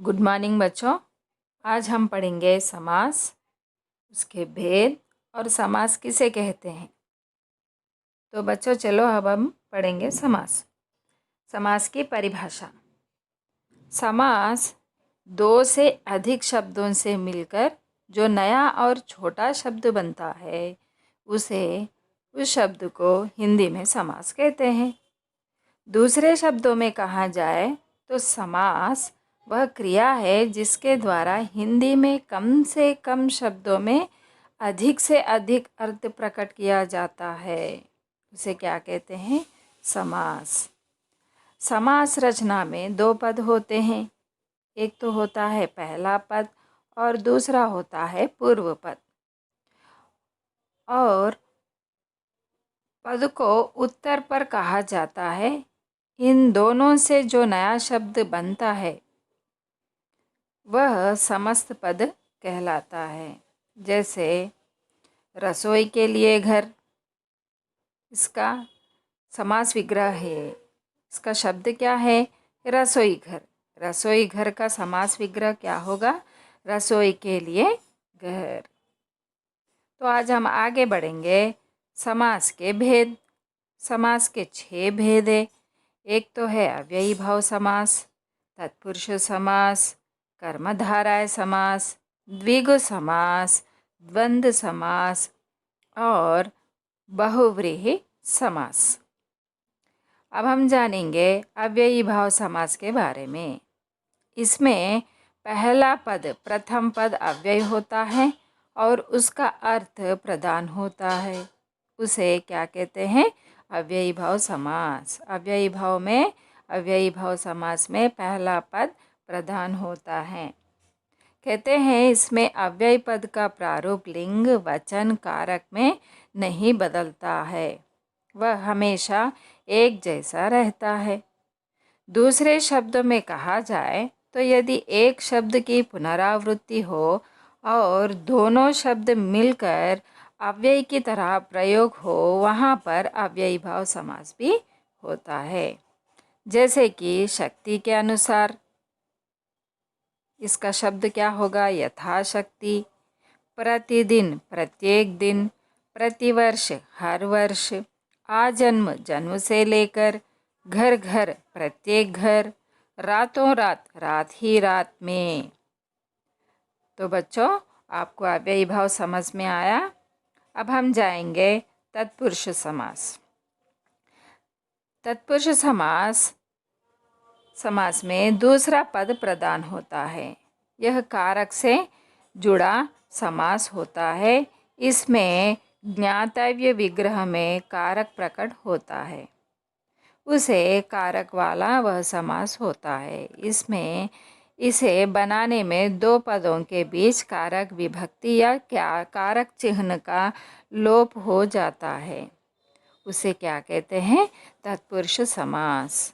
Good morning बच्चों। आज हम पढ़ेंगे समास, उसके भेद और समास किसे कहते हैं। तो बच्चों चलो अब हम पढ़ेंगे समास। समास की परिभाषा। समास दो से अधिक शब्दों से मिलकर जो नया और छोटा शब्द बनता है उस शब्द को हिंदी में समास कहते हैं। दूसरे शब्दों में कहा जाए तो समास वह क्रिया है जिसके द्वारा हिंदी में कम से कम शब्दों में अधिक से अधिक अर्थ प्रकट किया जाता है। उसे क्या कहते हैं? समास। समास रचना में दो पद होते हैं। एक तो होता है पहला पद और दूसरा होता है पूर्व पद। और पद को उत्तर पर कहा जाता है। इन दोनों से जो नया शब्द बनता है वह समस्त पद कहलाता है। जैसे रसोई के लिए घर, इसका समास विग्रह है। इसका शब्द क्या है? रसोई घर। रसोई घर का समास विग्रह क्या होगा? रसोई के लिए घर। तो आज हम आगे बढ़ेंगे। समास के भेद। समास के 6 भेद है। एक तो है अव्ययी भाव समास, तत्पुरुष समास, कर्मधारय समास, द्विगु समास, द्वंद्व समास और बहुव्रीहि समास। अब हम जानेंगे अव्ययी भाव समास के बारे में। इसमें पहला पद, प्रथम पद अव्यय होता है और उसका अर्थ प्रदान होता है। उसे क्या कहते हैं? अव्ययी भाव समास। अव्ययी भाव समास में पहला पद प्रधान होता है। कहते हैं इसमें अव्यय पद का प्रारूप लिंग वचन कारक में नहीं बदलता है, वह हमेशा एक जैसा रहता है। दूसरे शब्दों में कहा जाए तो यदि एक शब्द की पुनरावृत्ति हो और दोनों शब्द मिलकर अव्यय की तरह प्रयोग हो, वहाँ पर अव्ययी भाव समास भी होता है। जैसे कि शक्ति के अनुसार, इसका शब्द क्या होगा? यथाशक्ति। प्रतिदिन, प्रत्येक दिन। प्रतिवर्ष, हर वर्ष। आजन्म, जन्म से लेकर। घर घर, प्रत्येक घर। रातों रात, रात ही रात में। तो बच्चों आपको अव्ययी भाव समझ में आया। अब हम जाएंगे तत्पुरुष समास। तत्पुरुष समास में दूसरा पद प्रदान होता है। यह कारक से जुड़ा समास होता है। इसमें ज्ञातव्य विग्रह में कारक प्रकट होता है, उसे कारक वाला वह समास होता है। इसमें इसे बनाने में दो पदों के बीच कारक विभक्ति या कारक चिन्ह का लोप हो जाता है। उसे क्या कहते हैं? तत्पुरुष समास।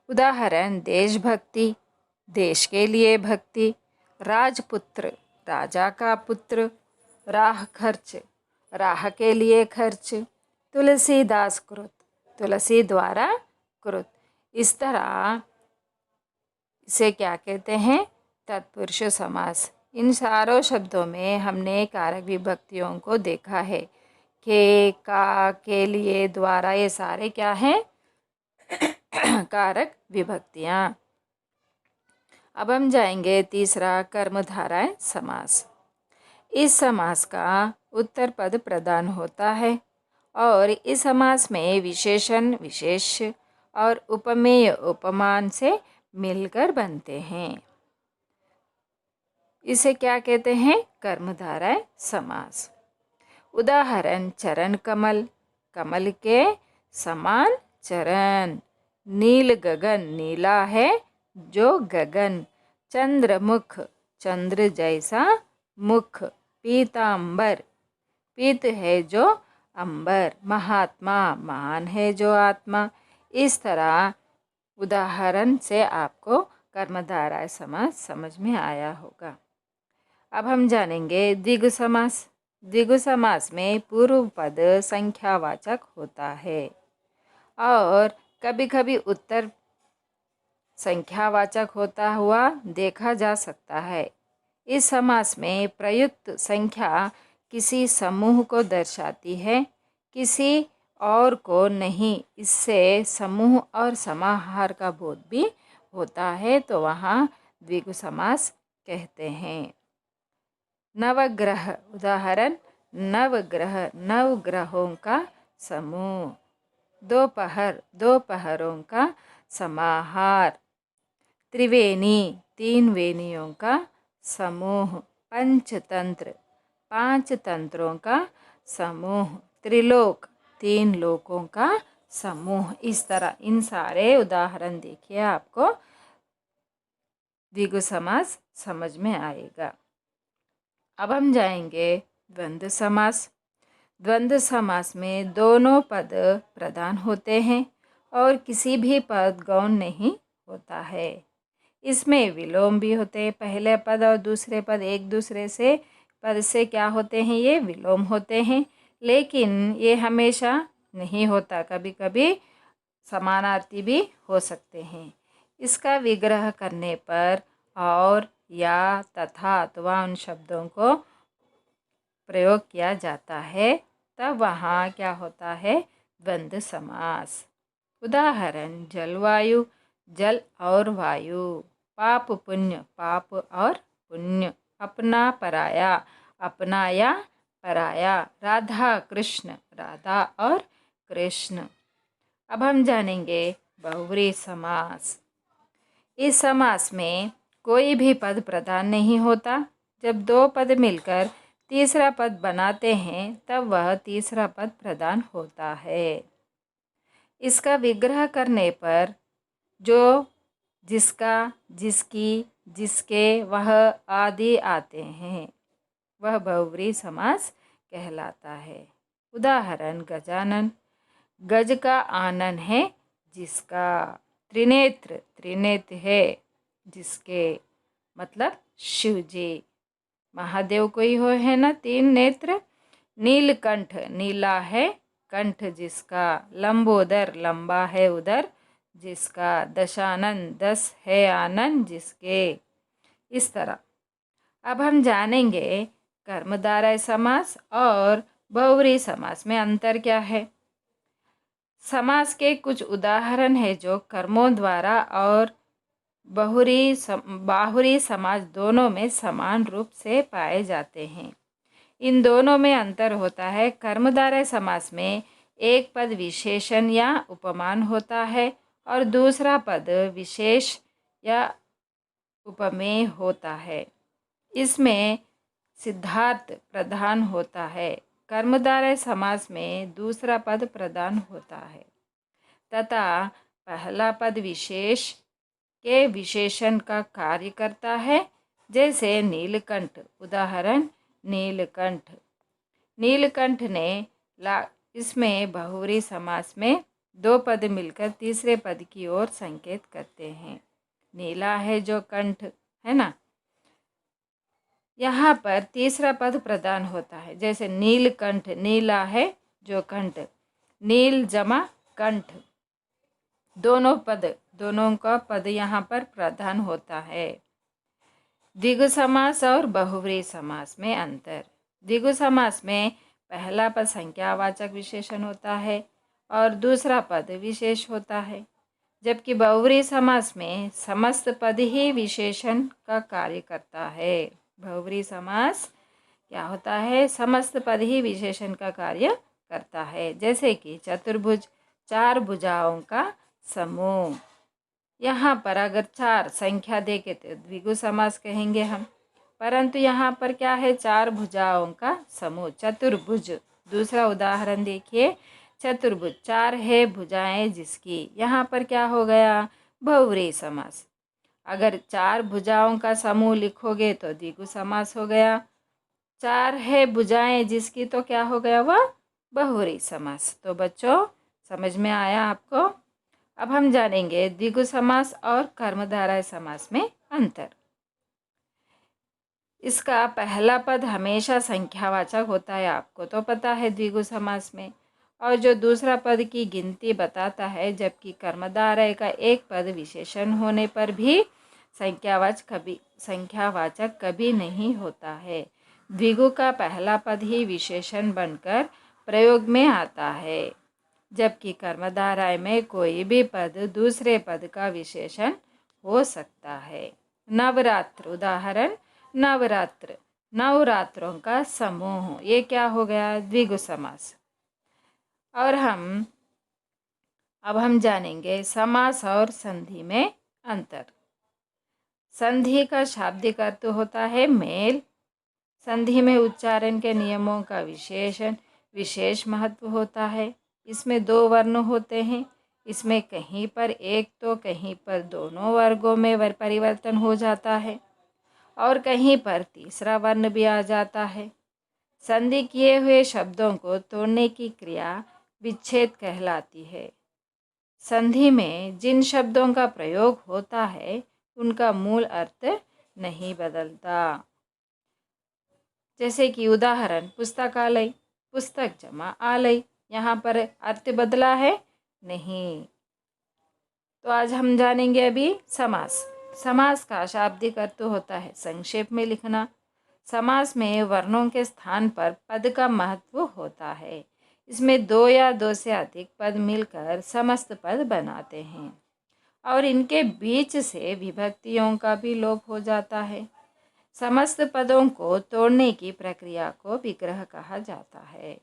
उदाहरण: देशभक्ति, देश के लिए भक्ति। राजपुत्र, राजा का पुत्र। राह खर्च, राह के लिए खर्च। तुलसीदास कृत, तुलसी द्वारा कृत। इस तरह इसे क्या कहते हैं? तत्पुरुष समास। इन चारों शब्दों में हमने कारक विभक्तियों को देखा है। के, का, के लिए, द्वारा, ये सारे क्या हैं? कारक विभक्तियाँ। अब हम जाएंगे तीसरा, कर्मधारय समास। इस समास का उत्तर पद प्रदान होता है और इस समास में विशेषण विशेष्य और उपमेय उपमान से मिलकर बनते हैं। इसे क्या कहते हैं? कर्मधारय समास। उदाहरण: चरण कमल, कमल के समान चरण। नील गगन, नीला है जो गगन। चंद्रमुख, चंद्र जैसा मुख। पीतांबर, पीत है जो अंबर। महात्मा, महान है जो आत्मा। इस तरह उदाहरण से आपको कर्मधारय समास समझ में आया होगा। अब हम जानेंगे द्विगु समास। द्विगु समास में पूर्व पद संख्यावाचक होता है और कभी कभी उत्तर संख्यावाचक होता हुआ देखा जा सकता है। इस समास में प्रयुक्त संख्या किसी समूह को दर्शाती है, किसी और को नहीं। इससे समूह और समाहार का बोध भी होता है, तो वहाँ द्विगु समास कहते हैं। नवग्रह, उदाहरण नवग्रह, नवग्रहों का समूह। दोपहर, दोपहरों का समाहार। त्रिवेणी, तीन वेणियों का समूह। पंचतंत्र, पांच तंत्रों का समूह। त्रिलोक, तीन लोकों का समूह। इस तरह इन सारे उदाहरण देखिए, आपको द्विगु समास समझ में आएगा। अब हम जाएंगे द्वंद्व समास। द्वंद्व समास में दोनों पद प्रधान होते हैं और किसी भी पद गौण नहीं होता है। इसमें विलोम भी होते हैं। पहले पद और दूसरे पद एक दूसरे से पद से क्या होते हैं, ये विलोम होते हैं, लेकिन ये हमेशा नहीं होता, कभी कभी समानार्थी भी हो सकते हैं। इसका विग्रह करने पर और, या, तथा अथवा उन शब्दों को प्रयोग किया जाता है, तब वहाँ क्या होता है, द्वंद्व समास। उदाहरण जलवायु, जल और वायु। पाप पुण्य, पाप और पुण्य। अपना पराया, अपना या पराया। राधा कृष्ण, राधा और कृष्ण। अब हम जानेंगे बहुव्रीहि समास। इस समास में कोई भी पद प्रधान नहीं होता। जब दो पद मिलकर तीसरा पद बनाते हैं, तब वह तीसरा पद प्रधान होता है। इसका विग्रह करने पर जो, जिसका, जिसकी, जिसके, वह आदि आते हैं, वह बहुव्रीहि समास कहलाता है। उदाहरण गजानन, गज का आनन है जिसका। त्रिनेत्र, त्रिनेत्र है जिसके, मतलब शिव जी। महादेव कोई हो है ना, तीन नेत्र। नीलकंठ, नीला है कंठ जिसका। लंबोदर, लंबा है उदर जिसका। दशानन, दस है आनन जिसके। इस तरह अब हम जानेंगे कर्मधारय समास और बहुव्रीहि समास में अंतर क्या है। समास के कुछ उदाहरण है जो कर्मों द्वारा और बाहुरी समास दोनों में समान रूप से पाए जाते हैं। इन दोनों में अंतर होता है। कर्मधारय समास में एक पद विशेषण या उपमान होता है और दूसरा पद विशेष या उपमेय होता है। इसमें सिद्धार्थ प्रधान होता है। कर्मधारय समास में दूसरा पद प्रधान होता है तथा पहला पद विशेष के विशेषण का कार्य करता है। जैसे नीलकंठ, उदाहरण नीलकंठ। नीलकंठ ने इसमें बहुव्रीहि समास में दो पद मिलकर तीसरे पद की ओर संकेत करते हैं। नीला है जो कंठ है ना, यहाँ पर तीसरा पद प्रधान होता है। जैसे नीलकंठ, नीला है जो कंठ। नील जमा कंठ, दोनों का पद यहाँ पर प्रधान होता है। द्विगु समास और बहुव्रीहि समास में अंतर। द्विगु समास में पहला पद संख्यावाचक विशेषण होता है और दूसरा पद विशेष होता है, जबकि बहुव्रीहि समास में समस्त पद ही विशेषण का कार्य करता है। बहुव्रीहि समास क्या होता है, समस्त पद ही विशेषण का कार्य करता है। जैसे कि चतुर्भुज, चार भुजाओं का समूह। यहाँ पर अगर चार संख्या देखे तो द्विगु समास कहेंगे हम, परंतु यहाँ पर क्या है, चार भुजाओं का समूह। चतुर्भुज, दूसरा उदाहरण देखिए, चतुर्भुज, चार है भुजाएं जिसकी। यहाँ पर क्या हो गया, बहुव्रीहि समास। अगर चार भुजाओं का समूह लिखोगे तो द्विगु समास हो गया। चार है भुजाएं जिसकी तो क्या हो गया, वह बहुव्रीहि समास। तो बच्चों समझ में आया आपको। अब हम जानेंगे द्विगु समास और कर्मधारय समास में अंतर। इसका पहला पद हमेशा संख्यावाचक होता है, आपको तो पता है द्विगु समास में, और जो दूसरा पद की गिनती बताता है, जबकि कर्मधारय का एक पद विशेषण होने पर भी संख्यावाचक कभी नहीं होता है। द्विगु का पहला पद ही विशेषण बनकर प्रयोग में आता है, जबकि कर्मधारय में कोई भी पद दूसरे पद का विशेषण हो सकता है। नवरात्र, उदाहरण नवरात्र, नवरात्रों का समूह, ये क्या हो गया? द्विगु समास। और अब हम जानेंगे समास और संधि में अंतर। संधि का शाब्दिक अर्थ होता है मेल। संधि में उच्चारण के नियमों का विशेष महत्व होता है। इसमें 2 वर्ण होते हैं। इसमें कहीं पर एक तो कहीं पर दोनों वर्गों में परिवर्तन हो जाता है और कहीं पर तीसरा वर्ण भी आ जाता है। संधि किए हुए शब्दों को तोड़ने की क्रिया विच्छेद कहलाती है। संधि में जिन शब्दों का प्रयोग होता है उनका मूल अर्थ नहीं बदलता। जैसे कि उदाहरण पुस्तकालय, पुस्तक जमा आलय, यहाँ पर अर्थ बदला है नहीं। तो आज हम जानेंगे अभी समास। समास का शाब्दिक अर्थ होता है संक्षेप में लिखना। समास में वर्णों के स्थान पर पद का महत्व होता है। इसमें 2 या 2 से अधिक पद मिलकर समस्त पद बनाते हैं और इनके बीच से विभक्तियों का भी लोप हो जाता है। समस्त पदों को तोड़ने की प्रक्रिया को विग्रह कहा जाता है।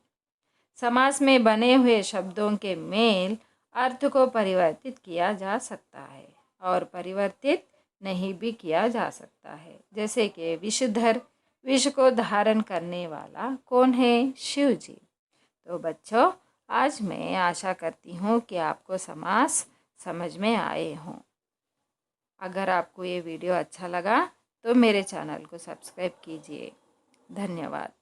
समास में बने हुए शब्दों के मेल अर्थ को परिवर्तित किया जा सकता है और परिवर्तित नहीं भी किया जा सकता है। जैसे कि विषधर, विष को धारण करने वाला कौन है? शिव जी। तो बच्चों, आज मैं आशा करती हूँ कि आपको समास समझ में आए हों। अगर आपको ये वीडियो अच्छा लगा तो मेरे चैनल को सब्सक्राइब कीजिए। धन्यवाद।